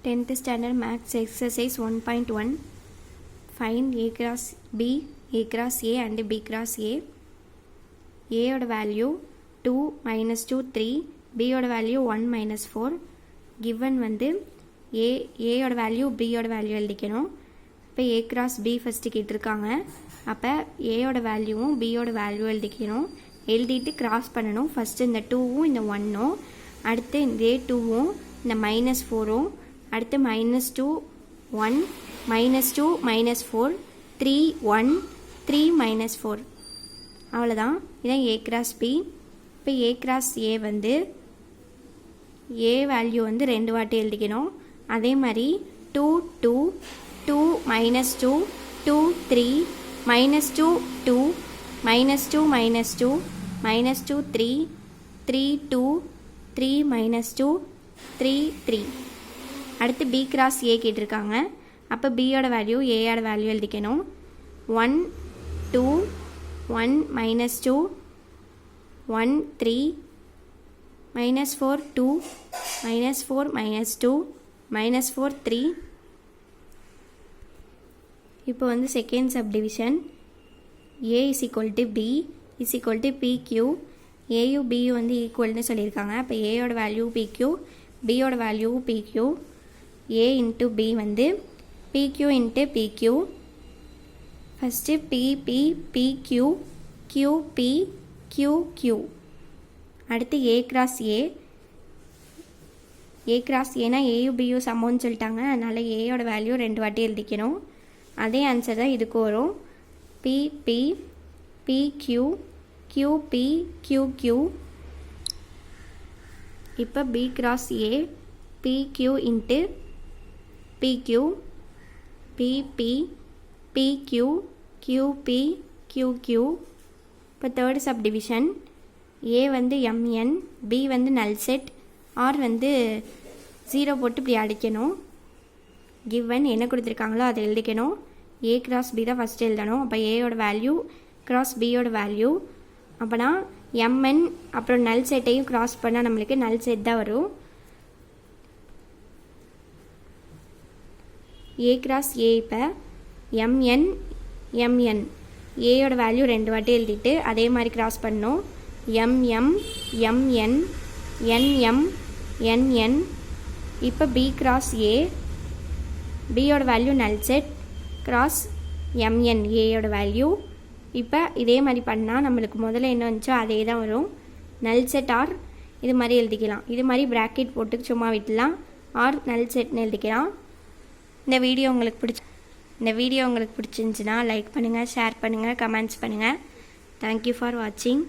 10th standard maths exercise 1.1 find a cross b, a cross a and b cross a. A oda value 2 minus 2 3, b oda value 1 minus 4. given வந்து a oda value b oda value எழுதிக்கணும். இப்போ a cross b first கேட்டிருக்காங்க. அப்போ a oda value b oda value எழுதிக்கணும். எழுதிட்டு cross பண்ணணும். first இந்த 2வும் இந்த 1ம், அடுத்து இந்த 2வும் இந்த minus 4ம், அடுத்து minus 2 1 minus 2 minus 4 3 1 3 minus 4. அவ்வளோதான். இதான் a cross b. இப்போ a cross a வந்து a வேல்யூ வந்து 2 வாட்டி எழுதிக்கணும். அதே மாதிரி 2 2 2 minus 2 2 3 minus 2 2 minus 2 minus 2 minus 2 3 3 2 3 minus 2 3 3. அடுத்து b cross a கேட்டிருக்காங்க. அப்போ b ஓட வேல்யூ a ஓட வேல்யூ எழுதிக்கணும். 1 2 1 minus 2 1 3 minus 4 2 minus 4 minus 2 minus 4 3. இப்போ வந்து second subdivision a is equal to b is equal to pq. a b வந்து ஈக்குவல்னு சொல்லியிருக்காங்க. அப்போ a ஓட வேல்யூ pq, b ஓட value pq. a into b வந்து pq into pq. First pp pq qp qq. அடுத்து a cross a. a cross ஏன்னா ஏயும் பியும் சமம்னு சொல்லிட்டாங்க, அதனால் a ஓட வேல்யூ 2 வாட்டி எழுதிக்கணும். அதே ஆன்சர் தான் இதுக்கு வரும். pp pq qp qq. இப்போ b cross a pq into pq pp pq qp qq. இப்போ தேர்ட் சப்டிவிஷன் a வந்து mn, b வந்து நல் செட், r வந்து 0 போட்டு இப்படி அடிக்கணும். given என்ன கொடுத்துருக்காங்களோ அதை எழுதிக்கணும். a cross b தான் ஃபஸ்ட்டு எழுதணும். அப்போ a ஓட வேல்யூ cross b ஓட வேல்யூ. அப்போனா mn அப்புறம் நல் செட்டையும் கிராஸ் பண்ணால் நம்மளுக்கு நல் செட் தான் வரும். a cross a இப்போ mn mn a ஓட வேல்யூ 2 வாட்டி எழுதிட்டு அதே மாதிரி கிராஸ் பண்ணணும். mm mn nm nn. இப்போ b cross a, b ஓட வேல்யூ நல் செட் கிராஸ் mn a ஓட வேல்யூ. இப்போ இதே மாதிரி பண்ணால் நம்மளுக்கு முதல்ல என்ன வந்துச்சோ அதே தான் வரும். நல் செட் ஆர் இது மாதிரி எழுதிக்கலாம். இது மாதிரி ப்ராக்கெட் போட்டு சும்மா விட்டுலாம். ஆர் நல் செட்னு எழுதிக்கலாம். இந்த வீடியோ உங்களுக்கு பிடிச்சிருந்துச்சுன்னா லைக் பண்ணுங்கள், ஷேர் பண்ணுங்கள், கமெண்ட்ஸ் பண்ணுங்கள். தேங்க்யூ ஃபார் வாட்சிங்.